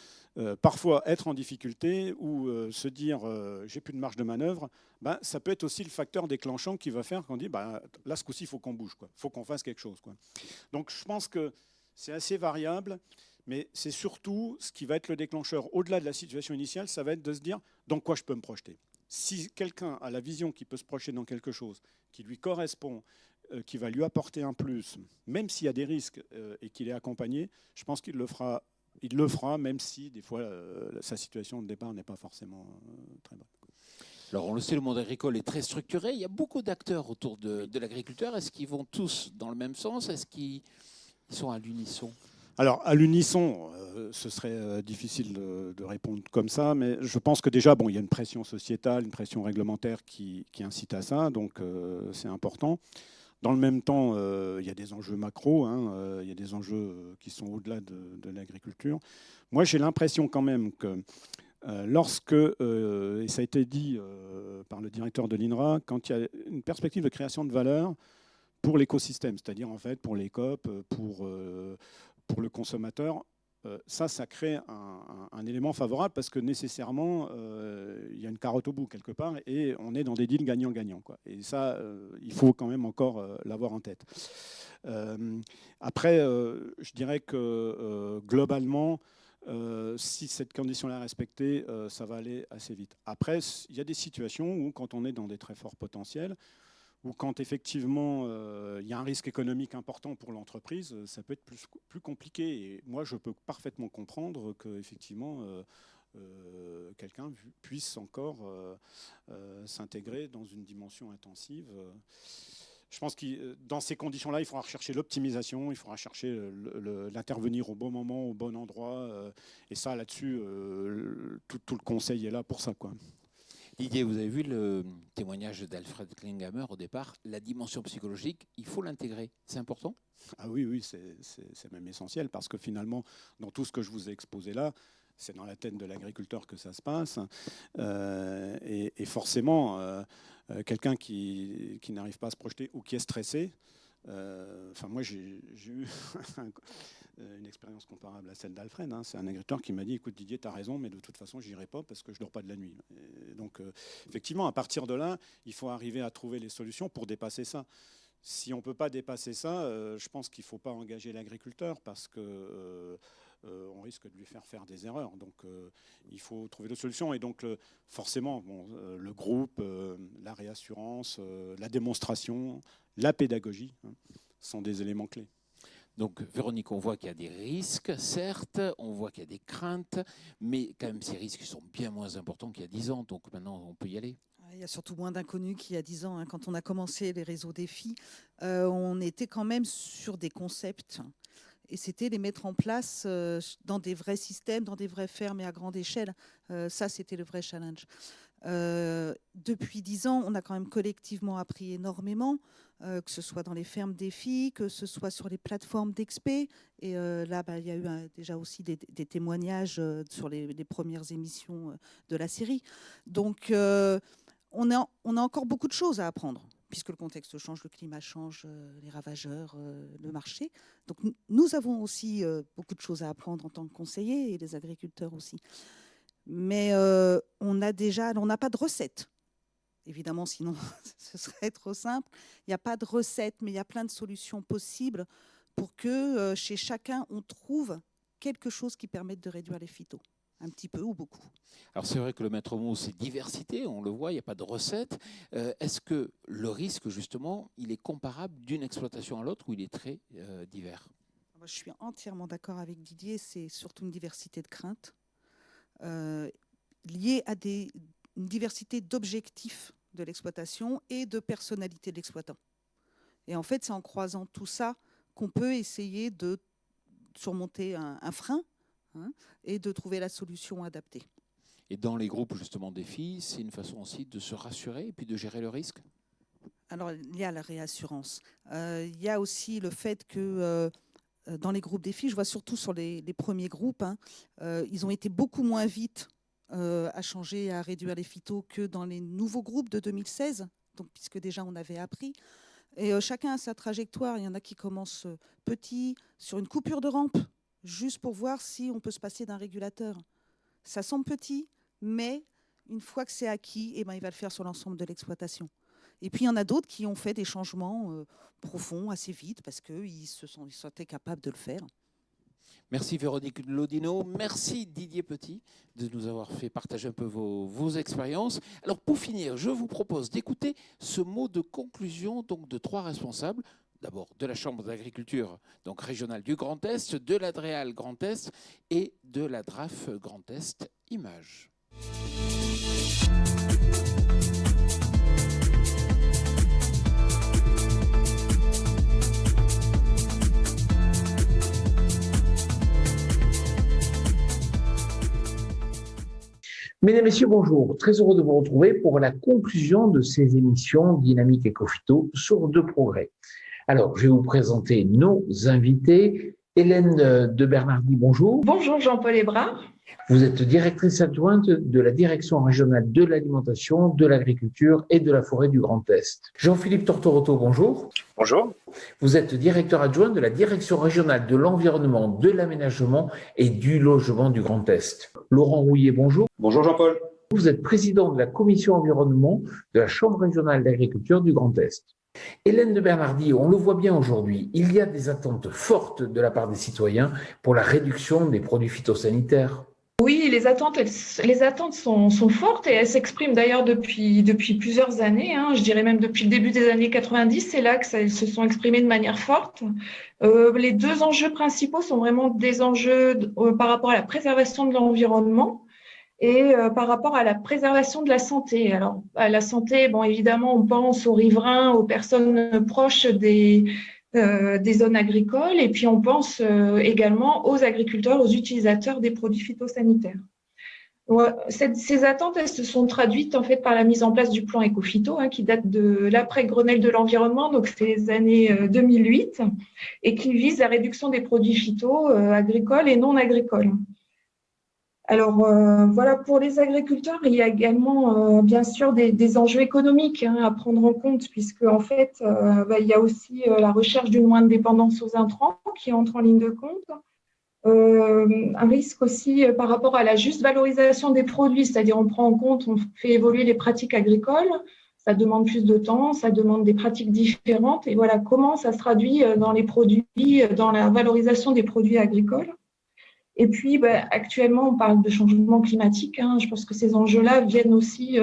parfois, être en difficulté ou se dire j'ai plus de marge de manœuvre, ben, ça peut être aussi le facteur déclenchant qui va faire qu'on dit ben, là, ce coup-ci, il faut qu'on bouge, il faut qu'on fasse quelque chose, quoi. Donc je pense que c'est assez variable, mais c'est surtout ce qui va être le déclencheur, au-delà de la situation initiale, ça va être de se dire dans quoi je peux me projeter. Si quelqu'un a la vision qui peut se projeter dans quelque chose qui lui correspond, qui va lui apporter un plus, même s'il y a des risques et qu'il est accompagné, je pense qu'il le fera. Il le fera, même si des fois sa situation de départ n'est pas forcément très bonne. Alors on le sait, le monde agricole est très structuré. Il y a beaucoup d'acteurs autour de l'agriculteur. Est-ce qu'ils vont tous dans le même sens ? Est-ce qu'ils sont à l'unisson ? Alors, à l'unisson, ce serait difficile de répondre comme ça, mais je pense que déjà, bon, il y a une pression sociétale, une pression réglementaire qui incite à ça, donc c'est important. Dans le même temps, il y a des enjeux macro, il y a des enjeux qui sont au-delà de l'agriculture. Moi, j'ai l'impression quand même que lorsque, et ça a été dit par le directeur de l'INRA, quand il y a une perspective de création de valeur pour l'écosystème, c'est-à-dire en fait pour les COP, pour le consommateur, ça crée un élément favorable parce que nécessairement, il y a une carotte au bout quelque part et on est dans des deals gagnant-gagnant, quoi. Et ça, il faut quand même encore l'avoir en tête. Après, je dirais que globalement, si cette condition-là est respectée, ça va aller assez vite. Après, il y a des situations où quand on est dans des très forts potentiels, ou quand effectivement il y a un risque économique important pour l'entreprise, ça peut être plus compliqué. Et moi, je peux parfaitement comprendre qu'effectivement, quelqu'un puisse encore s'intégrer dans une dimension intensive. Je pense que dans ces conditions-là, il faudra rechercher l'optimisation, il faudra chercher l'intervenir au bon moment, au bon endroit. Et ça, là-dessus, tout le conseil est là pour ça, quoi. Didier, vous avez vu le témoignage d'Alfred Klinghammer au départ. La dimension psychologique, il faut l'intégrer. C'est important ? Ah oui, c'est même essentiel parce que finalement, dans tout ce que je vous ai exposé là, c'est dans la tête de l'agriculteur que ça se passe. Et forcément, quelqu'un qui n'arrive pas à se projeter ou qui est stressé, moi j'ai eu une expérience comparable à celle d'Alfred. C'est un agriculteur qui m'a dit, écoute Didier, tu as raison, mais de toute façon, je n'irai pas parce que je ne dors pas de la nuit. Et donc, effectivement, à partir de là, il faut arriver à trouver les solutions pour dépasser ça. Si on ne peut pas dépasser ça, je pense qu'il ne faut pas engager l'agriculteur parce que on risque de lui faire des erreurs. Donc, il faut trouver d'autres solutions. Et donc, forcément, le groupe, la réassurance, la démonstration, la pédagogie sont des éléments clés. Donc, Véronique, on voit qu'il y a des risques, certes, on voit qu'il y a des craintes, mais quand même, ces risques sont bien moins importants qu'il y a 10 ans. Donc, maintenant, on peut y aller. Il y a surtout moins d'inconnus qu'il y a 10 ans. Quand on a commencé les réseaux défis, on était quand même sur des concepts. Et c'était les mettre en place dans des vrais systèmes, dans des vraies fermes et à grande échelle. Ça, c'était le vrai challenge. Depuis 10 ans, on a quand même collectivement appris énormément, que ce soit dans les fermes défis, que ce soit sur les plateformes d'expé. Et là, il y a eu déjà aussi des témoignages sur les premières émissions de la série. Donc, on a encore beaucoup de choses à apprendre, puisque le contexte change, le climat change, les ravageurs, le marché. Donc nous avons aussi beaucoup de choses à apprendre en tant que conseillers et les agriculteurs aussi. Mais on n'a pas de recette. Évidemment, sinon, ce serait trop simple. Il n'y a pas de recette, mais il y a plein de solutions possibles pour que chez chacun, on trouve quelque chose qui permette de réduire les phytos, un petit peu ou beaucoup. Alors c'est vrai que le maître mot, c'est diversité, on le voit, il n'y a pas de recette. Est-ce que le risque, justement, il est comparable d'une exploitation à l'autre ou il est très divers? Moi, je suis entièrement d'accord avec Didier, c'est surtout une diversité de craintes liée à une diversité d'objectifs de l'exploitation et de personnalité de l'exploitant. Et en fait, c'est en croisant tout ça qu'on peut essayer de surmonter un frein et de trouver la solution adaptée. Et dans les groupes justement des filles, c'est une façon aussi de se rassurer et puis de gérer le risque? Alors, il y a la réassurance. Il y a aussi le fait que dans les groupes des filles, je vois surtout sur les premiers groupes, ils ont été beaucoup moins vite à changer, à réduire les phytos que dans les nouveaux groupes de 2016, donc, puisque déjà on avait appris. Et chacun a sa trajectoire. Il y en a qui commencent petit, sur une coupure de rampe, juste pour voir si on peut se passer d'un régulateur. Ça semble petit, mais une fois que c'est acquis, il va le faire sur l'ensemble de l'exploitation. Et puis il y en a d'autres qui ont fait des changements profonds assez vite parce qu'ils se sentaient capables de le faire. Merci Véronique Lodino, merci Didier Petit de nous avoir fait partager un peu vos expériences. Alors pour finir, je vous propose d'écouter ce mot de conclusion donc de 3 responsables. D'abord de la Chambre d'agriculture donc régionale du Grand Est, de la DREAL Grand Est et de la DRAF Grand Est Images. Mesdames, Messieurs, bonjour. Très heureux de vous retrouver pour la conclusion de ces émissions Dynamique Éco-Phyto, source de progrès. Alors, je vais vous présenter nos invités. Hélène de Bernardi, bonjour. Bonjour Jean-Paul Hébrard. Vous êtes directrice adjointe de la Direction régionale de l'alimentation, de l'agriculture et de la forêt du Grand Est. Jean-Philippe Tortorotto, bonjour. Bonjour. Vous êtes directeur adjoint de la Direction régionale de l'environnement, de l'aménagement et du logement du Grand Est. Laurent Rouillet, bonjour. Bonjour Jean-Paul. Vous êtes président de la commission environnement de la Chambre régionale d'agriculture du Grand Est. Hélène de Bernardi, on le voit bien aujourd'hui, il y a des attentes fortes de la part des citoyens pour la réduction des produits phytosanitaires. Oui, les attentes sont fortes et elles s'expriment d'ailleurs depuis plusieurs années, je dirais même depuis le début des années 90, c'est là qu'elles se sont exprimées de manière forte. Les 2 enjeux principaux sont vraiment des enjeux par rapport à la préservation de l'environnement et par rapport à la préservation de la santé. Alors, à la santé, bon, évidemment, on pense aux riverains, aux personnes proches des zones agricoles, et puis on pense également aux agriculteurs, aux utilisateurs des produits phytosanitaires. Ces attentes, elles se sont traduites en fait par la mise en place du plan Éco-Phyto, qui date de l'après-Grenelle de l'environnement, donc c'est les années 2008, et qui vise la réduction des produits phyto agricoles et non agricoles. Alors voilà, pour les agriculteurs, il y a également bien sûr des enjeux économiques à prendre en compte, puisque en fait, il y a aussi la recherche d'une moindre dépendance aux intrants qui entre en ligne de compte. Un risque aussi par rapport à la juste valorisation des produits, c'est-à-dire on prend en compte, on fait évoluer les pratiques agricoles, ça demande plus de temps, ça demande des pratiques différentes, et voilà comment ça se traduit dans les produits, dans la valorisation des produits agricoles. Et puis, actuellement, on parle de changement climatique. Je pense que ces enjeux-là viennent aussi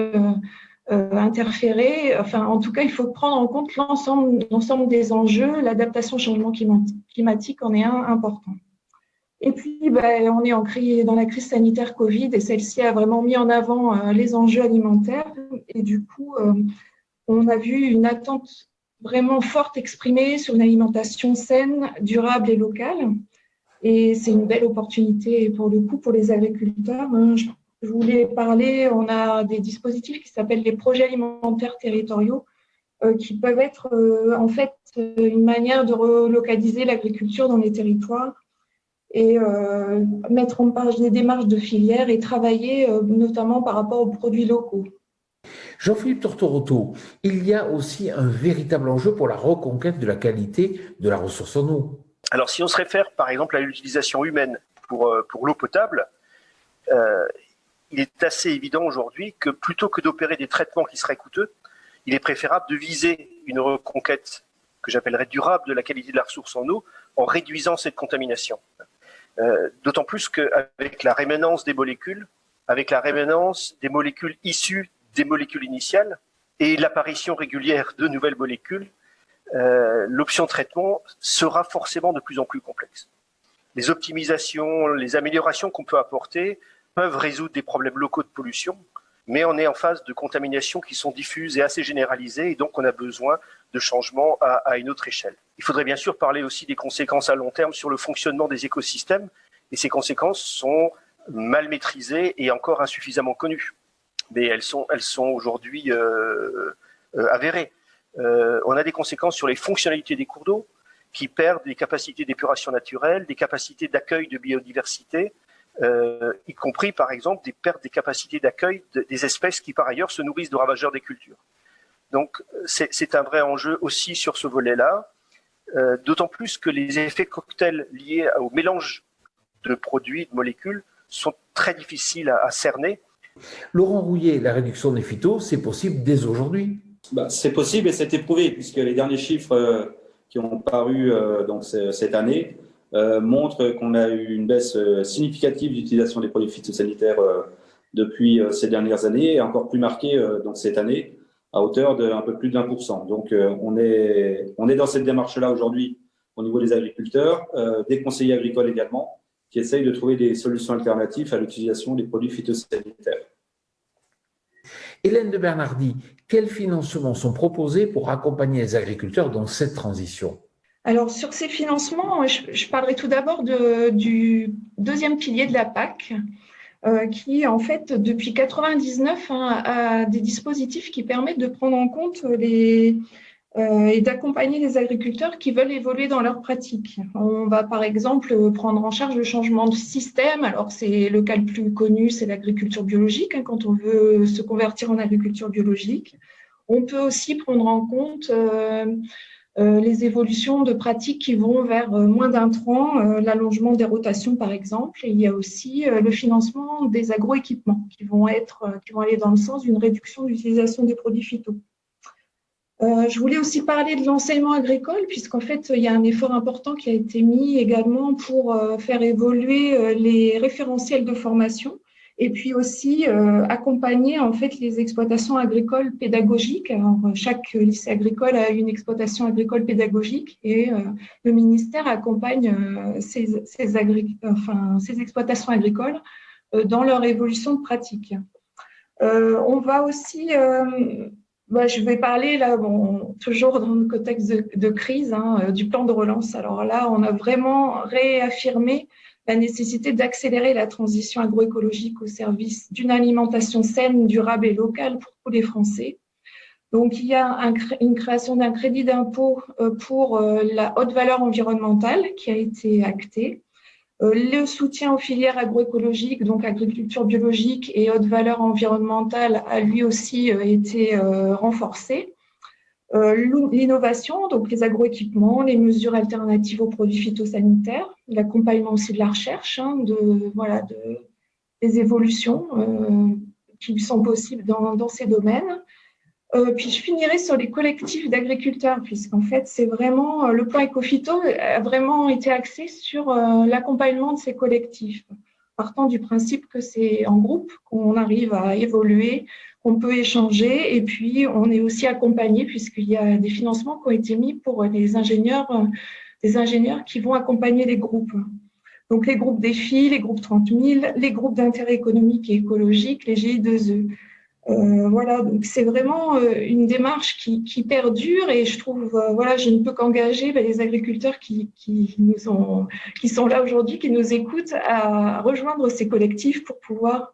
interférer. Enfin, en tout cas, il faut prendre en compte l'ensemble des enjeux. L'adaptation au changement climatique en est un important. Et puis, on est dans la crise sanitaire Covid et celle-ci a vraiment mis en avant les enjeux alimentaires. Et du coup, on a vu une attente vraiment forte exprimée sur une alimentation saine, durable et locale. Et c'est une belle opportunité pour le coup pour les agriculteurs. Je voulais parler, on a des dispositifs qui s'appellent les projets alimentaires territoriaux qui peuvent être en fait une manière de relocaliser l'agriculture dans les territoires et mettre en place des démarches de filière et travailler notamment par rapport aux produits locaux. Jean-Philippe Tortorotto, il y a aussi un véritable enjeu pour la reconquête de la qualité de la ressource en eau. Alors, si on se réfère, par exemple, à l'utilisation humaine pour l'eau potable, il est assez évident aujourd'hui que plutôt que d'opérer des traitements qui seraient coûteux, il est préférable de viser une reconquête que j'appellerais durable de la qualité de la ressource en eau en réduisant cette contamination. D'autant plus qu'avec la rémanence des molécules, avec la rémanence des molécules issues des molécules initiales et l'apparition régulière de nouvelles molécules, l'option traitement sera forcément de plus en plus complexe. Les optimisations, les améliorations qu'on peut apporter peuvent résoudre des problèmes locaux de pollution, mais on est en phase de contaminations qui sont diffuses et assez généralisées, et donc on a besoin de changements à une autre échelle. Il faudrait bien sûr parler aussi des conséquences à long terme sur le fonctionnement des écosystèmes, et ces conséquences sont mal maîtrisées et encore insuffisamment connues. Mais elles sont aujourd'hui avérées. On a des conséquences sur les fonctionnalités des cours d'eau, qui perdent des capacités d'épuration naturelle, des capacités d'accueil de biodiversité, y compris par exemple des pertes des capacités d'accueil des espèces qui par ailleurs se nourrissent de ravageurs des cultures. Donc c'est un vrai enjeu aussi sur ce volet-là, d'autant plus que les effets cocktails liés au mélange de produits, de molécules, sont très difficiles à cerner. Laurent Rouillet, la réduction des phytos, c'est possible dès aujourd'hui? C'est possible et c'est éprouvé, puisque les derniers chiffres qui ont paru donc cette année montrent qu'on a eu une baisse significative d'utilisation des produits phytosanitaires depuis ces dernières années, et encore plus marquée donc cette année, à hauteur d'un peu plus d'1%. Donc on est dans cette démarche-là aujourd'hui au niveau des agriculteurs, des conseillers agricoles également, qui essayent de trouver des solutions alternatives à l'utilisation des produits phytosanitaires. Hélène de Bernardi, quels financements sont proposés pour accompagner les agriculteurs dans cette transition? Alors, sur ces financements, je parlerai tout d'abord du deuxième pilier de la PAC, qui, en fait, depuis 1999, a des dispositifs qui permettent de prendre en compte et d'accompagner les agriculteurs qui veulent évoluer dans leurs pratiques. On va par exemple prendre en charge le changement de système. Alors c'est le cas le plus connu, c'est l'agriculture biologique, quand on veut se convertir en agriculture biologique. On peut aussi prendre en compte les évolutions de pratiques qui vont vers moins d'intrants, l'allongement des rotations par exemple. Et il y a aussi le financement des agroéquipements qui vont aller dans le sens d'une réduction d'utilisation des produits phyto. Je voulais aussi parler de l'enseignement agricole, puisqu'en fait, il y a un effort important qui a été mis également pour faire évoluer les référentiels de formation et puis aussi accompagner en fait les exploitations agricoles pédagogiques. Alors, chaque lycée agricole a une exploitation agricole pédagogique et le ministère accompagne ces exploitations agricoles dans leur évolution de pratique. On va aussi... je vais parler là, toujours dans le contexte de crise, du plan de relance. Alors là, on a vraiment réaffirmé la nécessité d'accélérer la transition agroécologique au service d'une alimentation saine, durable et locale pour tous les Français. Donc, il y a une création d'un crédit d'impôt pour la haute valeur environnementale qui a été actée. Le soutien aux filières agroécologiques, donc agriculture biologique et haute valeur environnementale, a lui aussi été renforcé. L'innovation, donc les agroéquipements, les mesures alternatives aux produits phytosanitaires, l'accompagnement aussi de la recherche, des évolutions qui sont possibles dans ces domaines. Puis je finirai sur les collectifs d'agriculteurs, puisqu'en fait, c'est vraiment le plan Ecophyto a vraiment été axé sur l'accompagnement de ces collectifs, partant du principe que c'est en groupe qu'on arrive à évoluer, qu'on peut échanger, et puis on est aussi accompagné puisqu'il y a des financements qui ont été mis pour des ingénieurs qui vont accompagner les groupes. Donc les groupes défis, les groupes 30 000, les groupes d'intérêt économique et écologique, les GI2E. Donc c'est vraiment une démarche qui perdure et je trouve, je ne peux qu'engager les agriculteurs qui sont là aujourd'hui, qui nous écoutent, à rejoindre ces collectifs pour pouvoir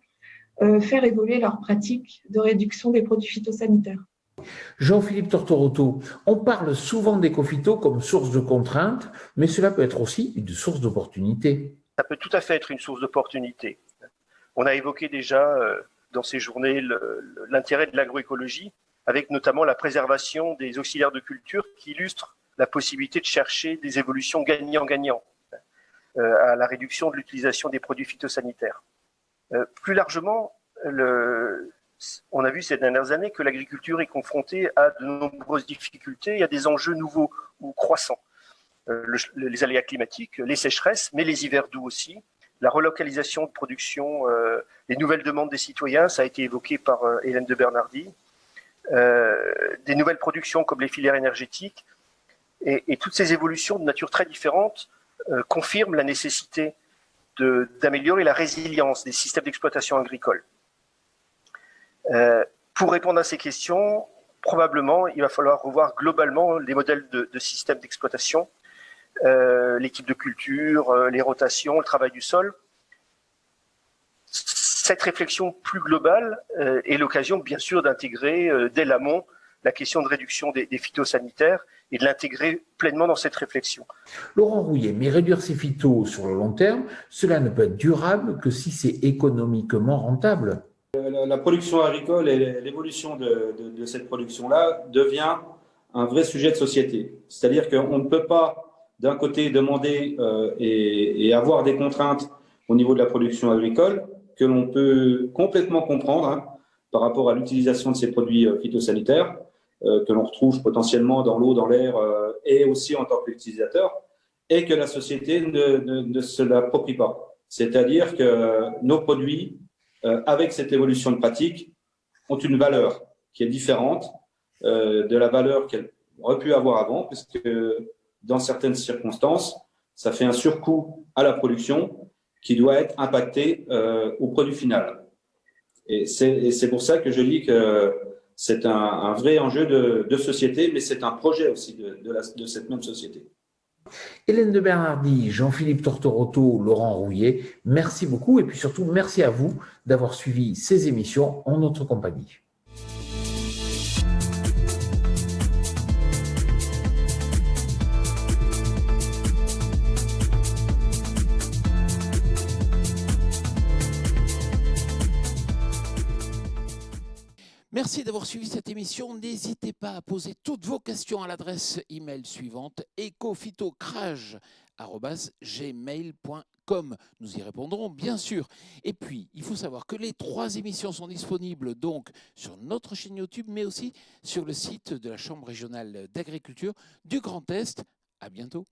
faire évoluer leurs pratiques de réduction des produits phytosanitaires. Jean-Philippe Tortorotto, on parle souvent d'écophyto comme source de contraintes, mais cela peut être aussi une source d'opportunité. Ça peut tout à fait être une source d'opportunité. On a évoqué déjà dans ces journées l'intérêt de l'agroécologie, avec notamment la préservation des auxiliaires de culture qui illustrent la possibilité de chercher des évolutions gagnant-gagnant à la réduction de l'utilisation des produits phytosanitaires. Plus largement, on a vu ces dernières années que l'agriculture est confrontée à de nombreuses difficultés et à des enjeux nouveaux ou croissants. Les aléas climatiques, les sécheresses, mais les hivers doux aussi, la relocalisation de production, les nouvelles demandes des citoyens, ça a été évoqué par Hélène de Bernardi, des nouvelles productions comme les filières énergétiques, et toutes ces évolutions de nature très différente confirment la nécessité d'améliorer la résilience des systèmes d'exploitation agricole. Pour répondre à ces questions, probablement, il va falloir revoir globalement les modèles de systèmes d'exploitation, les types de culture, les rotations, le travail du sol. Cette réflexion plus globale est l'occasion, bien sûr, d'intégrer dès l'amont la question de réduction des phytosanitaires et de l'intégrer pleinement dans cette réflexion. Laurent Rouillet, mais réduire ces phytos sur le long terme, cela ne peut être durable que si c'est économiquement rentable. La production agricole et l'évolution de cette production-là devient un vrai sujet de société. C'est-à-dire qu'on ne peut pas, d'un côté, demander et avoir des contraintes au niveau de la production agricole que l'on peut complètement comprendre par rapport à l'utilisation de ces produits phytosanitaires que l'on retrouve potentiellement dans l'eau, dans l'air et aussi en tant qu'utilisateur, et que la société ne se l'approprie pas. C'est-à-dire que nos produits, avec cette évolution de pratique, ont une valeur qui est différente de la valeur qu'elle aurait pu avoir avant, puisque dans certaines circonstances, ça fait un surcoût à la production qui doit être impacté au produit final. Et c'est pour ça que je dis que c'est un vrai enjeu de société, mais c'est un projet aussi de cette même société. Hélène de Bernardi, Jean-Philippe Tortorotto, Laurent Rouillet, merci beaucoup et puis surtout merci à vous d'avoir suivi ces émissions en notre compagnie. Merci d'avoir suivi cette émission. N'hésitez pas à poser toutes vos questions à l'adresse email suivante ecophytocrage@gmail.com. Nous y répondrons bien sûr. Et puis, il faut savoir que les 3 émissions sont disponibles donc sur notre chaîne YouTube, mais aussi sur le site de la Chambre régionale d'agriculture du Grand Est. À bientôt.